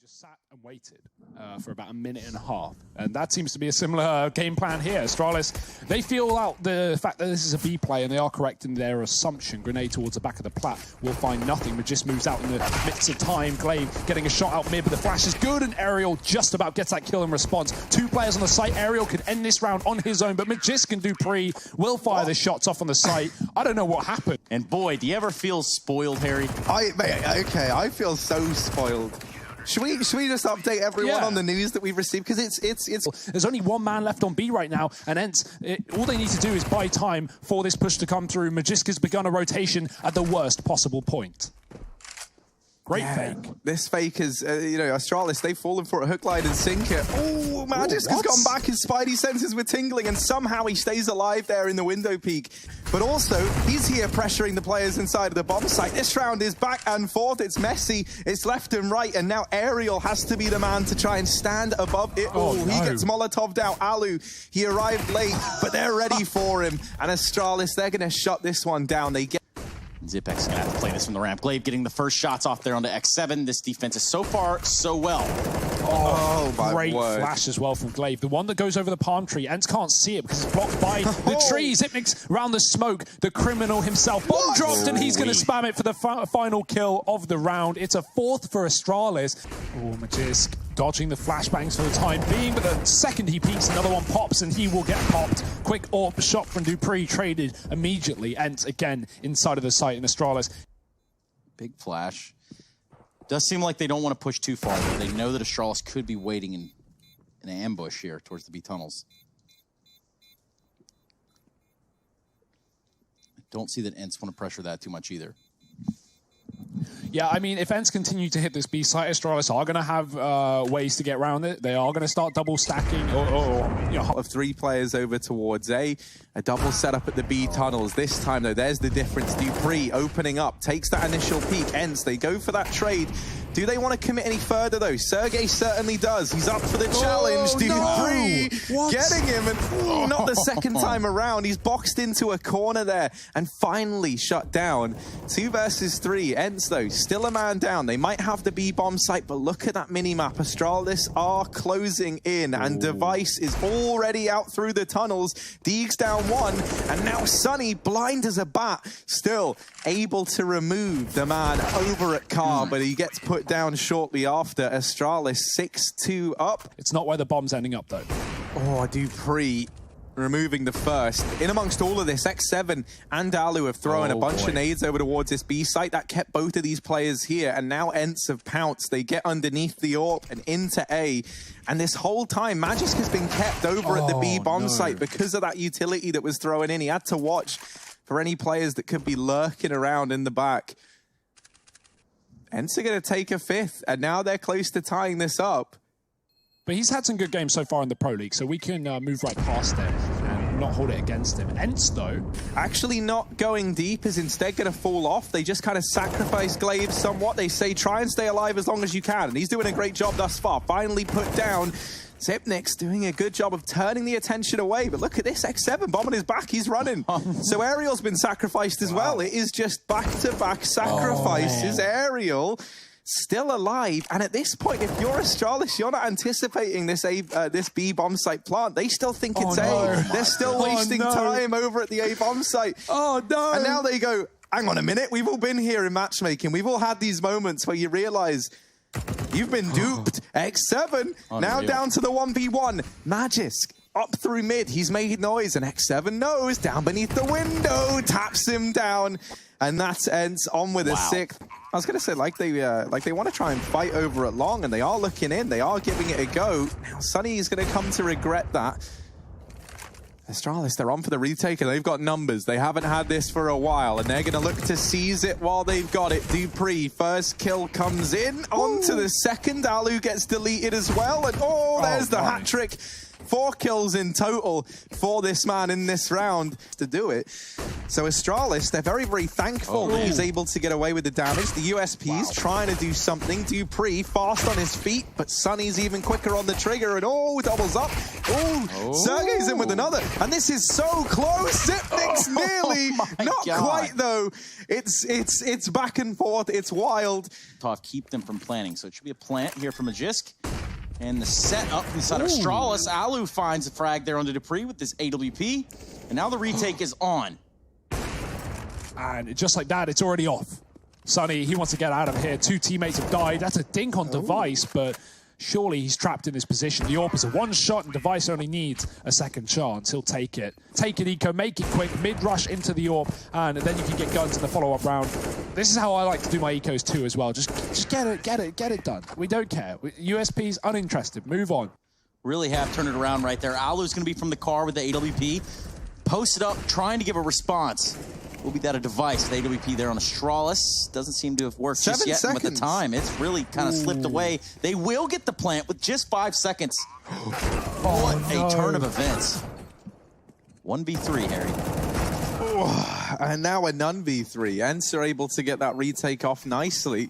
just sat and waited for about a minute and a half. And that seems to be a similar game plan here. Astralis, they feel out the fact that this is a B play, and they are correct in their assumption. Grenade towards the back of the plat will find nothing. Magist moves out in the midst of time. Glaive getting a shot out mid, but the flash is good, and Aerial just about gets that kill in response. Two players on the site. Aerial could end this round on his own, but Magist can do pre, will fire the shots off on the site. I don't know what happened. And boy, do you ever feel spoiled, Harry? I feel so spoiled. Should we just update everyone on the news that we've received? Because it's There's only one man left on B right now, and Ence, all they need to do is buy time for this push to come through. Magisk has begun a rotation at the worst possible point. Great fake. This fake is, you know, Astralis, they've fallen for a hook, line, and sinker. Oh, Magisk has gone back. His spidey senses were tingling, and somehow he stays alive there in the window peak. But also, he's here pressuring the players inside of the bomb site. This round is back and forth. It's messy. It's left and right, and now Aerial has to be the man to try and stand above it. Oh, no. He gets Molotov'd out. Alu, he arrived late, but they're ready for him. And Astralis, they're going to shut this one down. They get Zipex gonna have to play this from the ramp. Glaive getting the first shots off there onto X7. This defense is so far so well. Oh, great flash as well from Glaive. The one that goes over the palm tree. Ence can't see it because it's blocked by the trees. Zipmix around the smoke. The criminal himself. Bomb dropped, and he's going to spam it for the final kill of the round. It's a fourth for Astralis. Oh, Magisk dodging the flashbangs for the time being, but the second he peeks, another one pops, and he will get popped. Quick AWP shot from Dupree, traded immediately. Ence again inside of the site in Astralis. Big flash. Does seem like they don't want to push too far, but they know that Astralis could be waiting in an ambush here towards the B tunnels. I don't see that Ence want to pressure that too much either. Yeah, I mean, if Ence continue to hit this B site, Astralis are going to have ways to get around it. They are going to start double stacking or you know, of three players over towards A. A double setup at the B tunnels. This time, though, there's the difference. Dupree opening up, takes that initial peek. Ence, they go for that trade. Do they want to commit any further, though? Sergey certainly does. He's up for the challenge. Dupree getting him, and not the second time around. He's boxed into a corner there and finally shut down. 2 versus 3. Ence, though, still a man down. They might have the B bomb site, but look at that mini-map. Astralis are closing in, and Device is already out through the tunnels. Deegs down 1, and now Sunny, blind as a bat, still able to remove the man over at Car, but he gets put down shortly after. Astralis 6-2 up. It's not where the bomb's ending up, though. Oh, Dupree removing the first. In amongst all of this, X7 and Alu have thrown a bunch of nades over towards this B site. That kept both of these players here, and now Ence have pounced. They get underneath the AWP and into A. And this whole time, Magisk has been kept over at the B bomb site because of that utility that was thrown in. He had to watch for any players that could be lurking around in the back. Ence are going to take a 5th, and now they're close to tying this up. But he's had some good games so far in the Pro League, so we can move right past it and not hold it against him. Ence, though, actually not going deep, is instead going to fall off. They just kind of sacrifice Glaive somewhat. They say, try and stay alive as long as you can. And he's doing a great job thus far. Finally put down. Zipnik's doing a good job of turning the attention away. But look at this, X7 bomb on his back. He's running. So Aerial's been sacrificed as well. It is just back-to-back sacrifices. Aerial still alive, and at this point, if you're Astralis, you're not anticipating this this B bomb site plant. They still think it's A. They're still wasting time over at the A bomb site. Oh no! And now they go, hang on a minute. We've all been here in matchmaking. We've all had these moments where you realize you've been duped. X7 now down to the 1v1. Magisk up through mid. He's made noise, and X7 knows down beneath the window, taps him down, and that ends on with a 6th. I was going to say, like they want to try and fight over it long, and they are looking in. They are giving it a go. Now, Sunny is going to come to regret that. Astralis, they're on for the retake, and they've got numbers. They haven't had this for a while, and they're going to look to seize it while they've got it. Dupree, first kill comes in. On to the second. Alu gets deleted as well, and there's the hat trick 4 kills in total for this man in this round to do it. So Astralis, they're very, very thankful that he's able to get away with the damage. The USP's trying to do something. Dupree fast on his feet, but Sonny's even quicker on the trigger, and doubles up. Sergey's in with another, and this is so close. Zipnik's nearly, not quite though. It's back and forth. It's wild. Tough, keep them from planning. So it should be a plant here from Magisk. And the set up inside of Astralis. Alu finds a frag there on the Dupree with this AWP. And now the retake is on. And just like that, it's already off. Sonny, he wants to get out of here. 2 teammates have died. That's a dink on Device, but surely he's trapped in this position. The AWP is a 1-shot, and Device only needs a second chance. He'll take it. Take it, Eco. Make it quick. Mid-rush into the AWP, and then you can get guns in the follow-up round. This is how I like to do my Ecos too as well. Just get it done. We don't care. USP's uninterested. Move on. Really have turned it around right there. Alu's going to be from the car with the AWP. Posted up, trying to give a response. Will be that a Device with AWP there on Astralis. Doesn't seem to have worked just yet. With the time, it's really kind of slipped away. They will get the plant with just 5 seconds. What a turn of events. 1v3, Harry. And now a none v3. Ence are able to get that retake off nicely.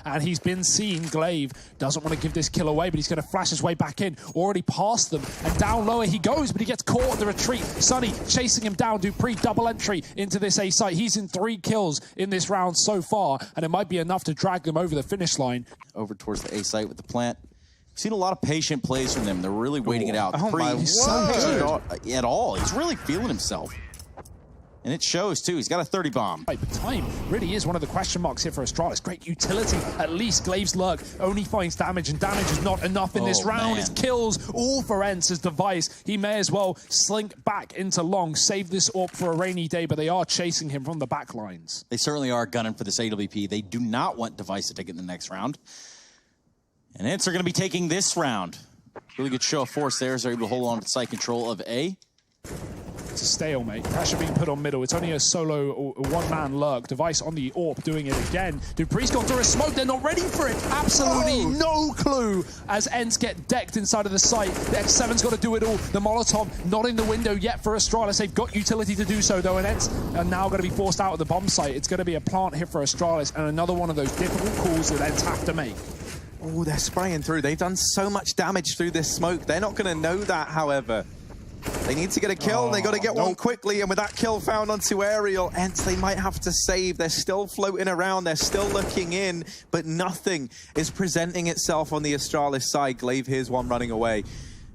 And he's been seen. Glaive doesn't want to give this kill away, but he's going to flash his way back in. Already past them, and down lower he goes, but he gets caught in the retreat. Sonny chasing him down. Dupree double entry into this A site. He's in 3 kills in this round so far, and it might be enough to drag them over the finish line. Over towards the A site with the plant. We've seen a lot of patient plays from them. They're really waiting it out. Oh my He's so patient at all. He's really feeling himself. And it shows, too. He's got a 30 bomb. But time really is one of the question marks here for Astralis. Great utility. At least Glaive's Lurk only finds damage, and damage is not enough in this round. Man. It's kills all for Ence's Device. He may as well slink back into long, save this AWP for a rainy day, but they are chasing him from the back lines. They certainly are gunning for this AWP. They do not want Device to take it in the next round. And Ence are going to be taking this round. Really good show of force there as they're able to hold on to site control of A. It's a stalemate. Pressure being put on middle. It's only a solo or one-man Lurk. Device on the AWP doing it again. Dupree's gone through a smoke. They're not ready for it. Absolutely no clue as Ence get decked inside of the site. The X7's got to do it all. The Molotov not in the window yet for Astralis. They've got utility to do so, though, and Ence are now going to be forced out of the bomb site. It's going to be a plant hit for Astralis, and another one of those difficult calls that Ence have to make. Oh, they're spraying through. They've done so much damage through this smoke. They're not going to know that, however. They need to get a kill, and they got to get one quickly, and with that kill found onto Aerial, Ence, they might have to save. They're still floating around, they're still looking in, but nothing is presenting itself on the Astralis side. Glaive here's one running away.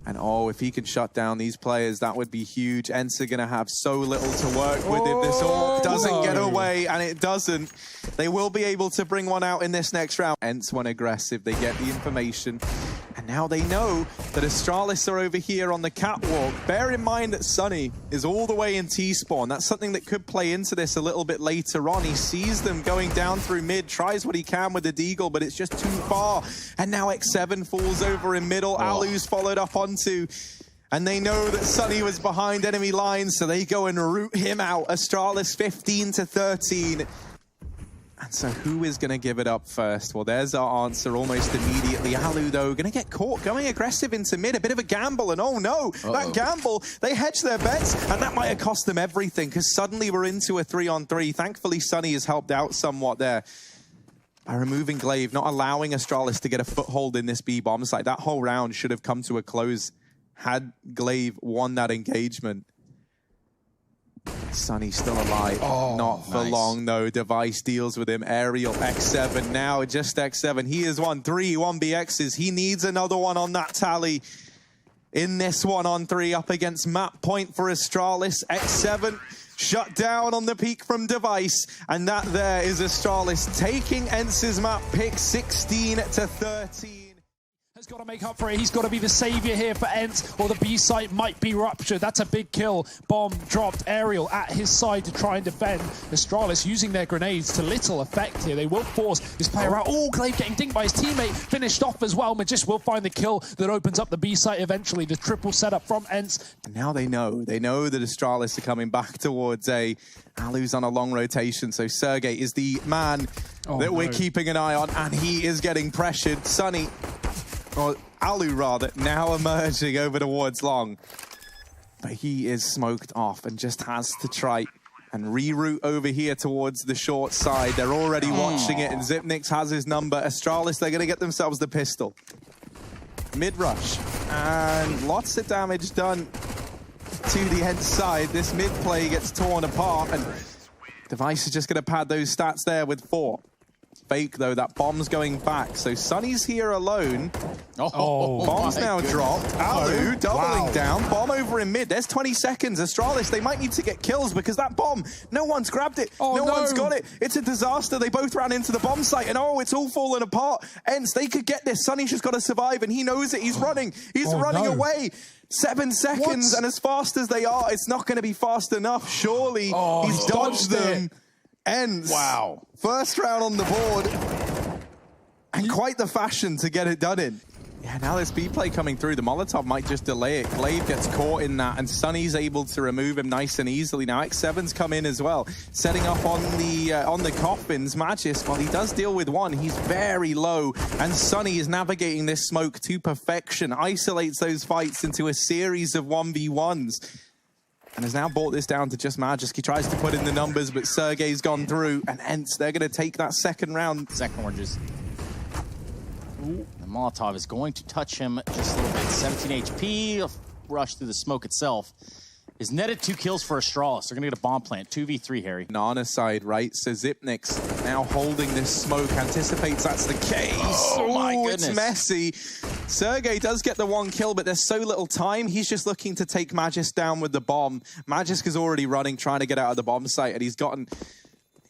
And if he can shut down these players, that would be huge. Ence are going to have so little to work with if this AWP doesn't get away, and it doesn't. They will be able to bring one out in this next round. Ence went aggressive, they get the information. And now they know that Astralis are over here on the catwalk. Bear in mind that Sonny is all the way in T-spawn. That's something that could play into this a little bit later on. He sees them going down through mid, tries what he can with the Deagle, but it's just too far. And now X7 falls over in middle. Alu's followed up onto. And they know that Sonny was behind enemy lines, so they go and root him out. Astralis 15-13. And so who is going to give it up first? Well, there's our answer almost immediately. Alu, though, going to get caught going aggressive into mid. A bit of a gamble, and oh no, that gamble, they hedged their bets, and that might have cost them everything, because suddenly we're into a 3-on-3. Thankfully, Sonny has helped out somewhat there by removing Glaive, not allowing Astralis to get a foothold in this B-bomb site. That whole round should have come to a close had Glaive won that engagement. Sonny's still alive. Not for long, though. Device deals with him. Aerial, X7 now, just X7. He has won 3 1BXs. He needs another one on that tally. In this 1-on-3 up against map point for Astralis. X7 shut down on the peak from Device. And that there is Astralis taking Ence's map pick 16-13. Has got to make up for it. He's got to be the savior here for Ence, or the B site might be ruptured. That's a big kill. Bomb dropped. Aerial at his side to try and defend. Astralis using their grenades to little effect here. They will force this player out. Glaive getting dinked by his teammate. Finished off as well. Magisk will find the kill that opens up the B site eventually. The triple setup from Ence. And now they know. They know that Astralis are coming back towards A. Alu's on a long rotation, so Sergey is the man that we're keeping an eye on, and he is getting pressured. Sonny or Alu rather, now emerging over towards long. But he is smoked off and just has to try and reroute over here towards the short side. They're already watching it, and Xyp9x has his number. Astralis, they're going to get themselves the pistol. Mid-rush, and lots of damage done to the Ence side. This mid play gets torn apart, and Device is just going to pad those stats there with 4. Fake, though, that bomb's going back. So Sunny's here alone. Bomb's now dropped. Alu doubling down. Bomb over in mid. There's 20 seconds. Astralis, they might need to get kills because that bomb, no one's grabbed it. No one's got it. It's a disaster. They both ran into the bomb site, and it's all falling apart. Ence, they could get this. Sunny's just got to survive, and he knows it. He's running. He's running away. 7 seconds, and as fast as they are, it's not going to be fast enough. Surely he's dodged them. Ence. Wow. First round on the board. And quite the fashion to get it done in. Yeah, now this B play coming through. The Molotov might just delay it. Glaive gets caught in that, and Sunny's able to remove him nice and easily. Now X7's come in as well, setting up on the coffins. Magis, while he does deal with one, he's very low, and Sunny is navigating this smoke to perfection. Isolates those fights into a series of 1v1s. And has now brought this down to just Magisk. He tries to put in the numbers, but Sergey's gone through, and Ence, they're going to take that second round. Second oranges. The Molotov is going to touch him just a little bit. 17 HP, rush through the smoke itself. Is netted 2 kills for Astralis. They're going to get a bomb plant. 2v3, Harry. Nana side, right? So Xyp9x now holding this smoke, anticipates that's the case. Oh my goodness. It's messy. Sergey does get the 1 kill, but there's so little time. He's just looking to take Magisk down with the bomb. Magisk is already running, trying to get out of the bomb site, and he's gotten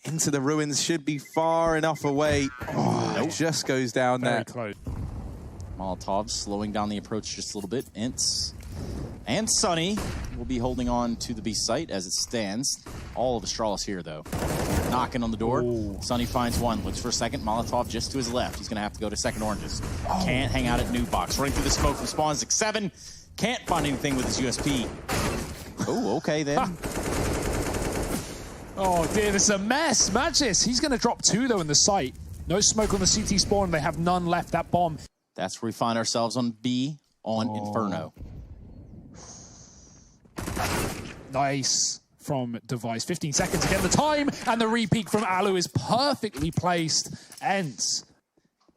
into the ruins. Should be far enough away. It just goes down there. Close. Molotov slowing down the approach just a little bit. Ence and Sunny will be holding on to the B site as it stands. All of Astralis here, though. Knocking on the door. Sunny finds one. Looks for a second. Molotov just to his left. He's going to have to go to second oranges. Can't hang out at new box. Running through the smoke from spawn. 6-7. Can't find anything with his USP. Oh, okay then. Oh dear, this is a mess. Magis, he's going to drop 2 though in the site. No smoke on the CT spawn. They have none left. That bomb. That's where we find ourselves on B on Inferno. Nice from Device. 15 seconds again. The time and the repeat from Alu is perfectly placed. Ence.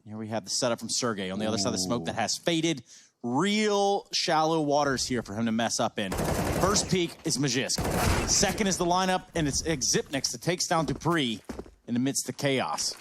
Here we have the setup from Sergey on the other side of the smoke that has faded. Real shallow waters here for him to mess up in. First peak is Magisk. Second is the lineup, and it's Xyp9x that takes down Dupree in the midst of chaos.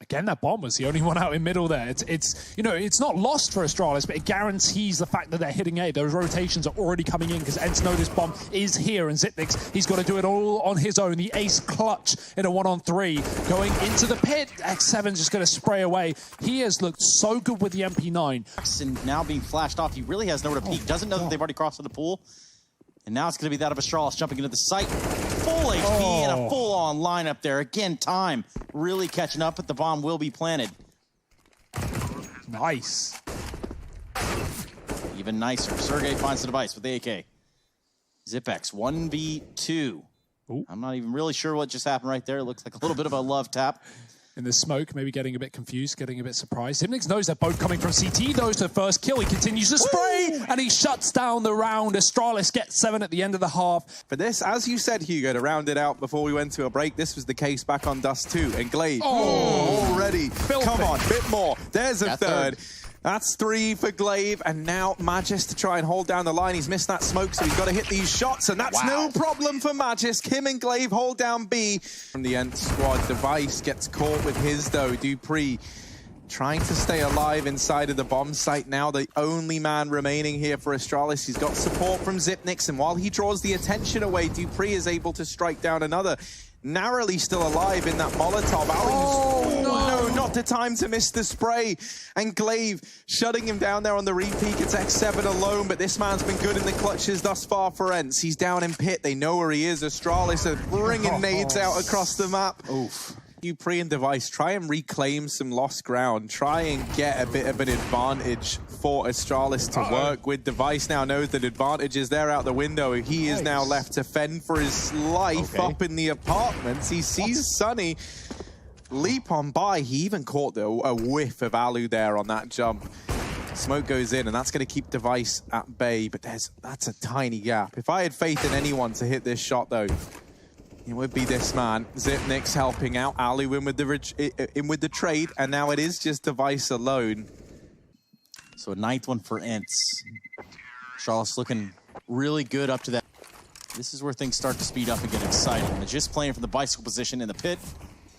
Again, that bomb was the only one out in middle there. It's you know, it's not lost for Astralis, but it guarantees the fact that they're hitting A. Those rotations are already coming in because Ence knows this bomb is here, and Xyp9x, he's got to do it all on his own. The ace clutch in a 1-on-3 going into the pit. X7's just going to spray away. He has looked so good with the MP9. And now being flashed off, he really has nowhere to peek. Doesn't know that they've already crossed the pool. And now it's going to be that of Astralis jumping into the site. Full HP and a full-on lineup there. Again, time really catching up, but the bomb will be planted. Nice. Even nicer. Sergey finds the device with the AK. Xyp9x, 1v2. I'm not even really sure what just happened right there. It looks like a little bit of a love tap. In the smoke, maybe getting a bit confused, getting a bit surprised. Xyp9x knows they're both coming from CT, though, to the first kill. He continues to spray, and he shuts down the round. Astralis gets 7 at the end of the half. For this, as you said, Hugo, to round it out before we went to a break, this was the case back on Dust 2. And Glaive, already. Come on, bit more. There's a third. That's 3 for Glaive, and now Magisk to try and hold down the line. He's missed that smoke, so he's got to hit these shots, and that's no problem for Magisk. Him and Glaive hold down B. From the Ence squad, Device gets caught with his, though. Dupree trying to stay alive inside of the bomb site. Now the only man remaining here for Astralis. He's got support from Xyp9x, and while he draws the attention away, Dupree is able to strike down another. Narrowly still alive in that Molotov. No, not the time to miss the spray. And Glaive shutting him down there on the repeat. It's X7 alone, but this man's been good in the clutches thus far for Ence. He's down in pit. They know where he is. Astralis are bringing nades out across the map. Dupree and Device try and reclaim some lost ground. Try and get a bit of an advantage for Astralis to work with. Device now knows that advantage is there out the window. He is now left to fend for his life up in the apartments. He sees Sunny leap on by. He even caught a whiff of Alu there on that jump. Smoke goes in, and that's going to keep Device at bay, but that's a tiny gap. If I had faith in anyone to hit this shot, though, it would be this man. Xyp9x helping out. Alu in with the trade, and now it is just Device alone. So a ninth one for Ence. Astralis looking really good up to that. This is where things start to speed up and get exciting. They're just playing from the bicycle position in the pit.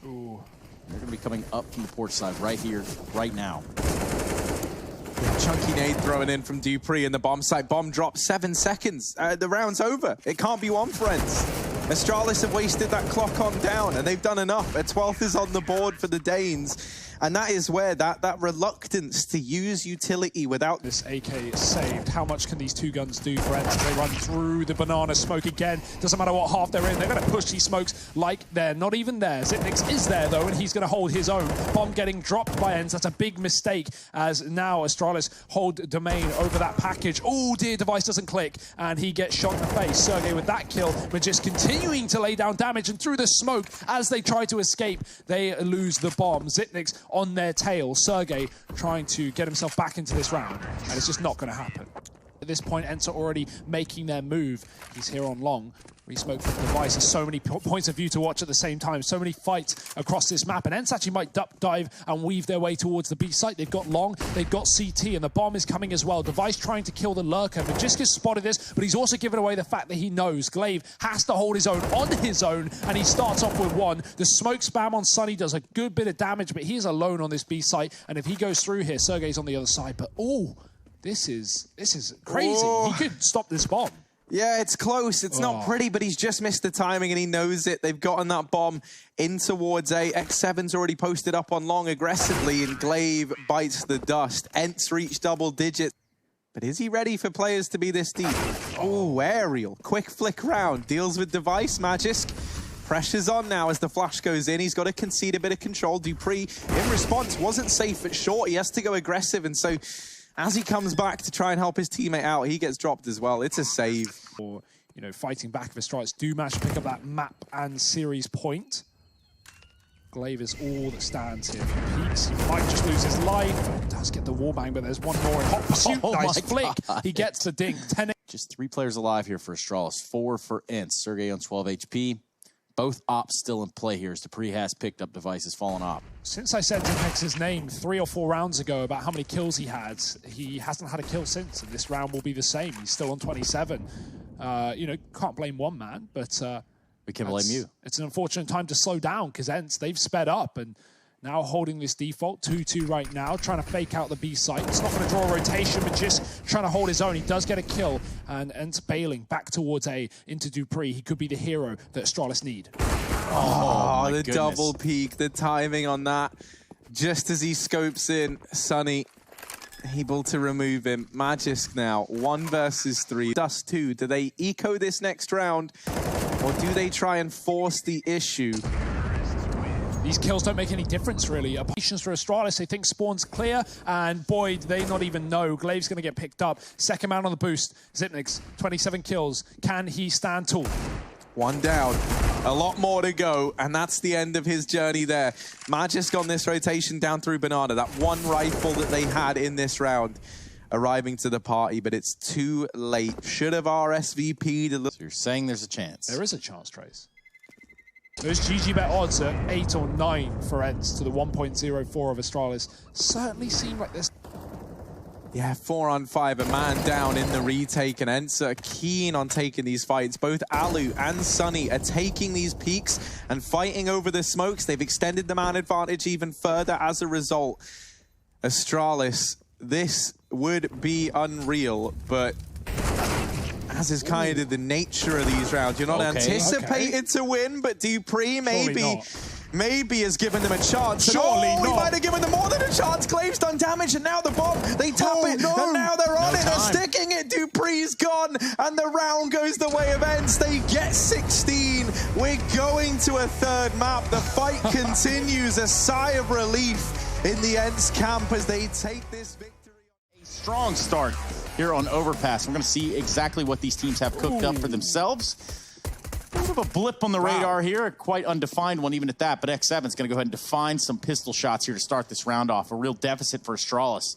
Ooh. They're going to be coming up from the port side right here, right now. Yeah, chunky nade thrown in from Dupree, and the bomb site. Bomb drop, 7 seconds. The round's over. It can't be one, friends. Astralis have wasted that clock on down, and they've done enough. A 12th is on the board for the Danes. And that is where that reluctance to use utility without... This AK is saved. How much can these two guns do for Ence? They run through the banana smoke again. Doesn't matter what half they're in. They're going to push these smokes like they're not even there. Xyp9x is there, though, and he's going to hold his own. Bomb getting dropped by Ence. That's a big mistake, as now Astralis hold domain over that package. Oh, dear, Device doesn't click, and he gets shot in the face. Sergey with that kill, but just continuing to lay down damage, and through the smoke, as they try to escape, they lose the bomb. Xyp9x on their tail. Sergey trying to get himself back into this round, and it's just not going to happen. At this point, Ence are already making their move. He's here on long. Resmoke from Device. There's so many points of view to watch at the same time. So many fights across this map. And Ence actually might duck dive and weave their way towards the B site. They've got long, they've got CT, and the bomb is coming as well. Device trying to kill the lurker. Magiska's spotted this, but he's also given away the fact that he knows Glaive has to hold his own on his own, and he starts off with one. The smoke spam on Sunny does a good bit of damage, but he is alone on this B site. And if he goes through here, Sergey's on the other side. But oh, this is crazy. Oh. He could stop this bomb. Yeah, it's close. It's not pretty, but he's just missed the timing, and he knows it. They've gotten that bomb in towards A. X7's already posted up on long aggressively, and Glaive bites the dust. Ence reached double digits. But is he ready for players to be this deep? Oh, aerial. Quick flick round. Deals with Device. Magisk. Pressure's on now as the flash goes in. He's got to concede a bit of control. Dupree, in response, wasn't safe at short. He has to go aggressive, and so... as he comes back to try and help his teammate out, he gets dropped as well. It's a save. Or, you know, fighting back if Astralis do manage to pick up that map and series point. Glaive is all that stands here. If he peeks, he might just lose his life. He does get the wallbang, but there's one more in hot pursuit. Nice flick. He gets the dink. 10. Just 3 players alive here for Astralis. 4 for Ence. Sergey on 12 HP. Both ops still in play here as Dupree has picked up Device's fallen op. Since I said Xyp9x's name 3 or 4 rounds ago about how many kills he hasn't had a kill since, and this round will be the same. He's still on 27. You know, can't blame one man, but we can blame you. It's an unfortunate time to slow down because Ence, they've sped up and now holding this default 2-2 right now, trying to fake out the B site. It's not going to draw a rotation, but just trying to hold his own. He does get a kill, and Ence bailing back towards A into Dupree. He could be the hero that Astralis need. Oh, the double peek, the timing on that. Just as he scopes in, Sunny able to remove him. Magisk now, 1 versus 3. Dust 2, do they eco this next round, or do they try and force the issue? These kills don't make any difference, really. Patience for Astralis, they think spawn's clear, and boy, do they not even know. Glaive's going to get picked up. Second man on the boost. Xyp9x, 27 kills. Can he stand tall? 1 down. A lot more to go, and that's the end of his journey there. Magisk on this rotation down through Banana. That one rifle that they had in this round arriving to the party, but it's too late. Should have RSVP'd a little. So you're saying there's a chance? There is a chance, Trace. Those GG bet odds at 8 or 9 for Ence to the 1.04 of Astralis certainly seem like this. Yeah, 4 on 5, a man down in the retake, and Ence are keen on taking these fights. Both Alu and Sunny are taking these peaks and fighting over the smokes. They've extended the man advantage even further as a result. Astralis, this would be unreal, but as is kind of the nature of these rounds, you're not anticipated to win, but Dupree maybe has given them a chance. Surely not. He might have given them more than a chance. Glaive's done damage, and now the bomb. They tap it, and now they're on it. They're sticking it. Dupree's gone, and the round goes the way of Ence. They get 16. We're going to a 3rd map. The fight continues. A sigh of relief in the Ence camp as they take this victory. A strong start here on Overpass. We're going to see exactly what these teams have cooked up for themselves. A bit of a blip on the radar here, a quite undefined one even at that, but X7's going to go ahead and define some pistol shots here to start this round off. A real deficit for Astralis.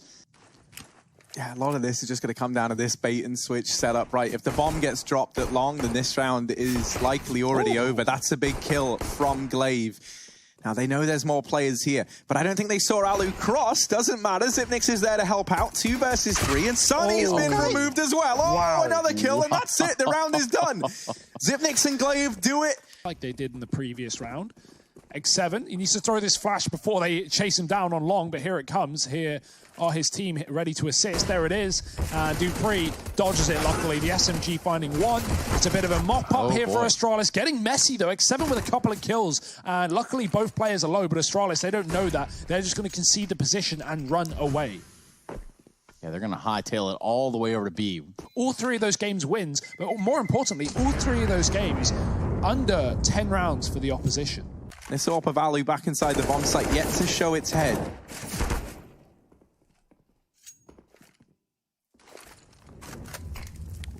Yeah, a lot of this is just going to come down to this bait and switch setup, right? If the bomb gets dropped at long, then this round is likely already over. That's a big kill from Glaive. Now, they know there's more players here, but I don't think they saw Alu cross. Doesn't matter. Xyp9x is there to help out. 2 versus 3, and Sunny's been removed as well. Oh, wow. Another kill, and that's it. The round is done. Xyp9x and Glaive do it. Like they did in the previous round. X7, he needs to throw this flash before they chase him down on long, but here it comes. Here are his team ready to assist. There it is. Dupree dodges it, luckily. The SMG finding 1. It's a bit of a mop-up here for Astralis. Getting messy, though. X7 with a couple of kills. And luckily, both players are low, but Astralis, they don't know that. They're just going to concede the position and run away. Yeah, they're going to hightail it all the way over to B. All 3 of those games wins, but more importantly, all 3 of those games under 10 rounds for the opposition. This AWP of Alu back inside the bomb site, yet to show its head.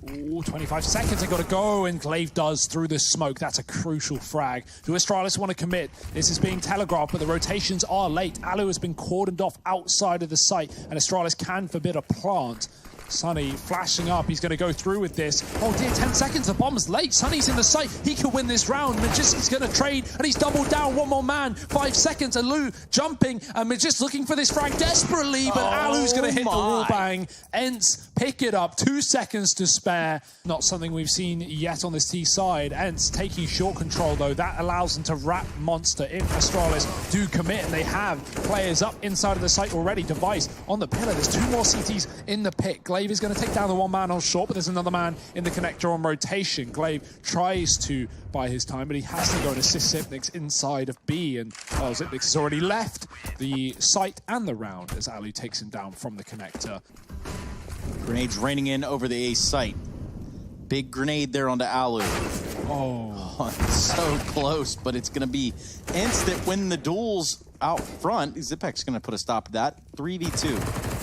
Ooh, 25 seconds, they got to go, and Glaive does through the smoke. That's a crucial frag. Do Astralis want to commit? This is being telegraphed, but the rotations are late. Alu has been cordoned off outside of the site, and Astralis can forbid a plant. Sunny flashing up. He's going to go through with this. Oh dear, 10 seconds. The bomb's late. Sunny's in the site. He could win this round. Magistic's going to trade, and he's doubled down. 1 more man. 5 seconds. Alu jumping, and Magist looking for this frag desperately, but Alu's going to hit the wall bang. Ence pick it up. 2 seconds to spare. Not something we've seen yet on this T side. Ence taking short control, though. That allows them to wrap Monster if Astralis do commit, and they have players up inside of the site already. Device on the pillar. There's 2 more CTs in the pit. Glaive is going to take down the 1 man on short, but there's another man in the connector on rotation. Glaive tries to buy his time, but he has to go and assist Xyp9x inside of B, and Xyp9x has already left the site and the round as Alu takes him down from the connector. Grenades raining in over the A site. Big grenade there onto Alu. Oh, so close, but it's going to be Ence that win the duels out front. Xyp9x going to put a stop to that. 3v2.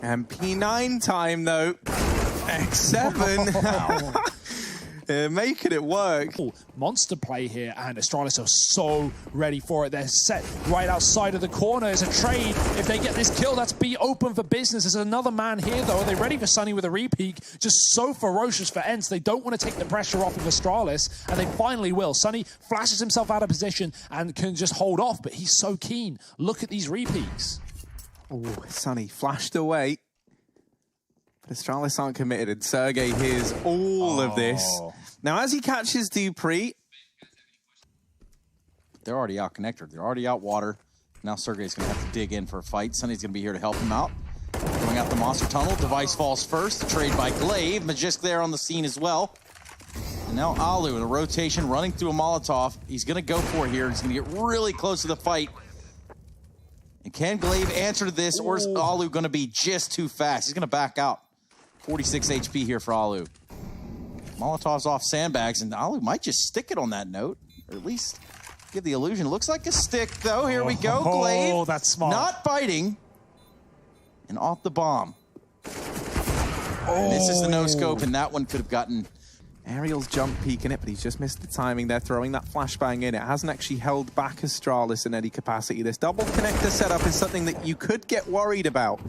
And P9 time, though. X7. Making it work. Monster play here, and Astralis are so ready for it. They're set right outside of the corner. It's a trade. If they get this kill, that's B open for business. There's another man here, though. Are they ready for Sunny with a repeat? Just so ferocious for Ence. They don't want to take the pressure off of Astralis, and they finally will. Sunny flashes himself out of position and can just hold off, but he's so keen. Look at these repeats. Oh, Sunny flashed away. But Astralis aren't committed, and Sergey hears all of this. Now, as he catches Dupree... They're already out connector. They're already out water. Now Sergey's going to have to dig in for a fight. Sunny's going to be here to help him out. Going out the monster tunnel. Device falls first. The trade by Glaive. Magisk there on the scene as well. And now Alu in a rotation, running through a Molotov. He's going to go for it here. He's going to get really close to the fight. And can Glaive answer to this, or is Alu going to be just too fast? He's going to back out. 46 HP here for Alu. Molotov's off sandbags, and Alu might just stick it on that note, or at least give the illusion. Looks like a stick, though. Here we go. Glaive. Oh, that's smart. Not fighting. And off the bomb. And this is the no-scope, and that one could have gotten... Ariel's jump peeking it, but he's just missed the timing there, throwing that flashbang in. It hasn't actually held back Astralis in any capacity. This double connector setup is something that you could get worried about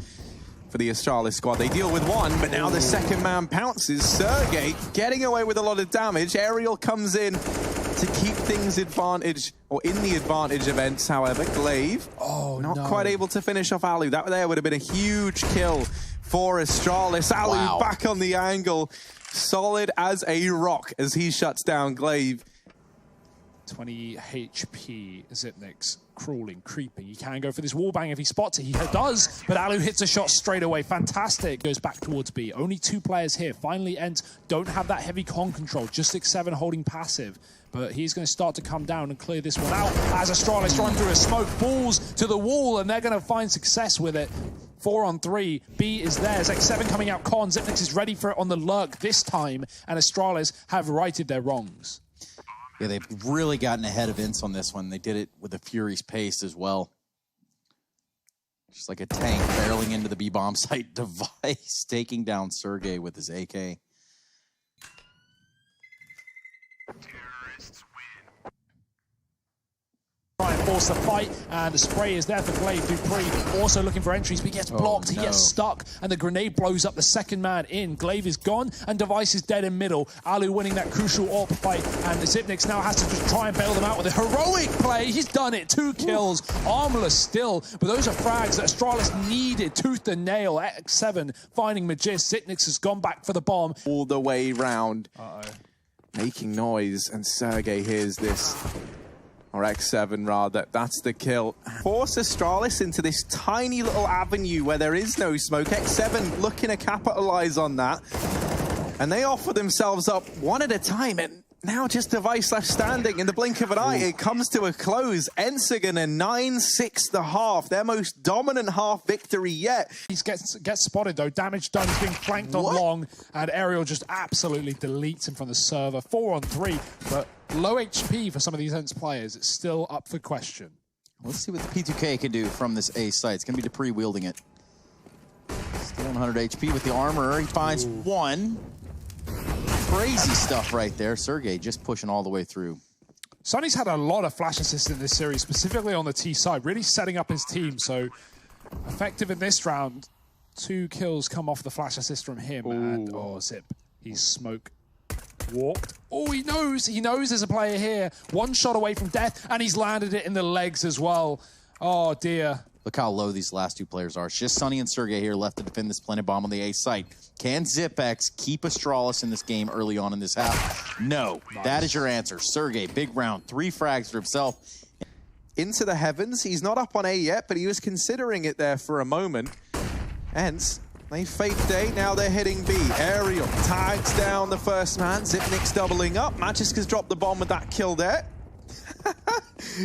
for the Astralis squad. They deal with 1, but now the second man pounces. Sergey getting away with a lot of damage. Ariel comes in to keep things advantage, or in the advantage events, however. Glaive not quite able to finish off Alu. That there would have been a huge kill for Astralis. Alu back on the angle. Solid as a rock as he shuts down Glaive. 20 HP, Xyp9x crawling, creeping. He can go for this wallbang if he spots it. He does, but Alu hits a shot straight away. Fantastic. Goes back towards B. Only 2 players here. Finally, Ence don't have that heavy con control. Just X7 holding passive. But he's going to start to come down and clear this one out as Astralis run through a smoke, falls to the wall, and they're going to find success with it. 4 on 3. B is there. X7 coming out con. Xyp9x is ready for it on the lurk this time, and Astralis have righted their wrongs. Yeah, they've really gotten ahead of Ence on this one. They did it with a Fury's pace as well. Just like a tank barreling into the B-bomb site. Device taking down Sergey with his AK. force the fight, and the spray is there for Glaive. Dupree also looking for entries, but he gets blocked, he gets stuck, and the grenade blows up the second man in. Glaive is gone, and Device is dead in middle. Alu winning that crucial AWP fight, and Xyp9x now has to just try and bail them out with a heroic play. He's done it, 2 kills, armorless still, but those are frags that Astralis needed, tooth and nail. X7 finding Magist. Xyp9x has gone back for the bomb. All the way round, making noise, and Sergey hears this. Or X7 rather, that's the kill. Force Astralis into this tiny little avenue where there is no smoke. X7 looking to capitalize on that. And they offer themselves up one at a time, and now just Device left standing. In the blink of an eye, it comes to a close. Ence a 9-6 the half, their most dominant half victory yet. He gets spotted though, damage done, he's being flanked on long, and Aerial just absolutely deletes him from the server. 4 on 3, but low HP for some of these Ence players. It's still up for question. Let's see what the P2K can do from this A site. It's going to be Dupree wielding it. Still 100 HP with the armor. He finds one. Crazy stuff right there. Sergey just pushing all the way through. Sonny's had a lot of flash assists in this series, specifically on the T side, really setting up his team. So effective in this round. 2 kills come off the flash assist from him. And Xyp, he's smoke walked. Oh, he knows there's a player here. 1 shot away from death, and he's landed it in the legs as well. Oh dear. Look how low these last 2 players are. It's just Sonny and Sergey here left to defend this planet bomb on the A site. Can Xyp9x keep Astralis in this game early on in this half? No. Nice. That is your answer. Sergey, big round, 3 frags for himself. Into the heavens. He's not up on A yet, but he was considering it there for a moment. Ence, they faked A, now they're hitting B. Aerial tags down the first man. Xyp9x doubling up. Magisk has dropped the bomb with that kill there.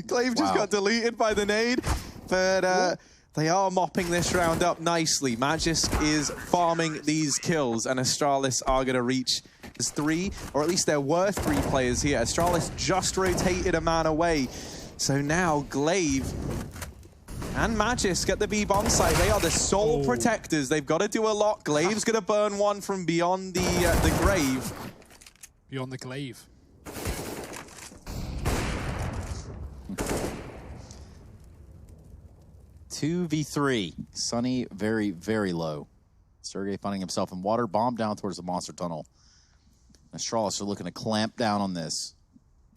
Glaive just got deleted by the nade. But they are mopping this round up nicely. Magisk is farming these kills, and Astralis are going to reach 3, or at least there were 3 players here. Astralis just rotated a man away. So now Glaive and Magisk at the B bomb site. They are the sole protectors. They've got to do a lot. Glaive's going to burn one from beyond the grave. Beyond the glaive. 2v3. Sonny very, very low. Sergey finding himself in water, bomb down towards the monster tunnel. Astralis are looking to clamp down on this.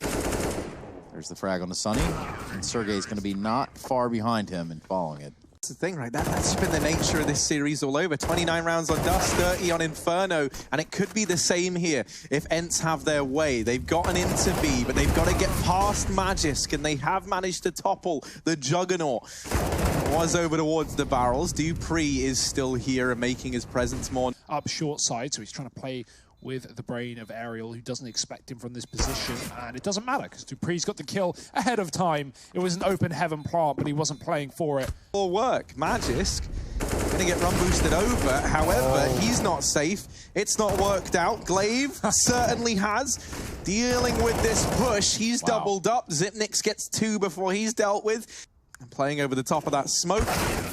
There's the frag on the Sonny, and Sergey's going to be not far behind him and following it. That's the thing, right? That's been the nature of this series all over. 29 rounds on Dust, 30 on Inferno, and it could be the same here if Ence have their way. They've gotten into B, but they've got to get past Magisk, and they have managed to topple the Juggernaut. Was over towards the barrels. Dupree is still here and making his presence more. Up short side, so he's trying to play with the brain of Aerial, who doesn't expect him from this position, and it doesn't matter because Dupree's got the kill ahead of time. It was an open heaven plant, but he wasn't playing for it. All work. Magisk gonna get run boosted over. However, he's not safe. It's not worked out. Glaive certainly has. Dealing with this push, he's doubled up. Xyp9x gets 2 before he's dealt with. Playing over the top of that smoke.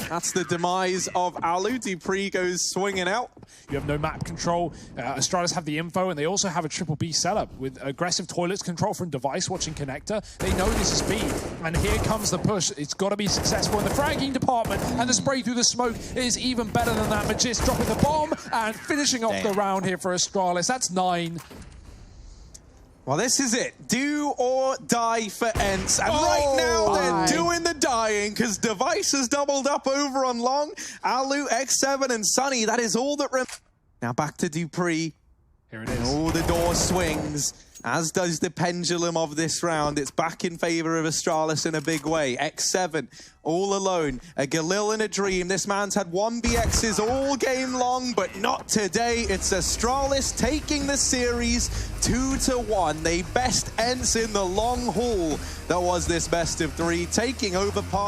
That's the demise of Alu. Dupree goes swinging out. You have no map control. Astralis have the info, and they also have a triple B setup with aggressive toilets control from Device watching Connector. They know this is B, and here comes the push. It's got to be successful in the fragging department, and the spray through the smoke is even better than that. Magist dropping the bomb and finishing off the round here for Astralis. That's 9. Well, this is it. Do or die for Ence. And right now, they're doing the dying because Device has doubled up over on long. Alu, X7, and Sonny, that is all that remains. Now back to Dupree. Here it is. Oh, the door swings, as does the pendulum of this round. It's back in favor of Astralis in a big way. X7, all alone. A Galil in a dream. This man's had 1 BXs all game long, but not today. It's Astralis taking the series 2-1. They best Ence in the long haul that was this best of 3, taking over part.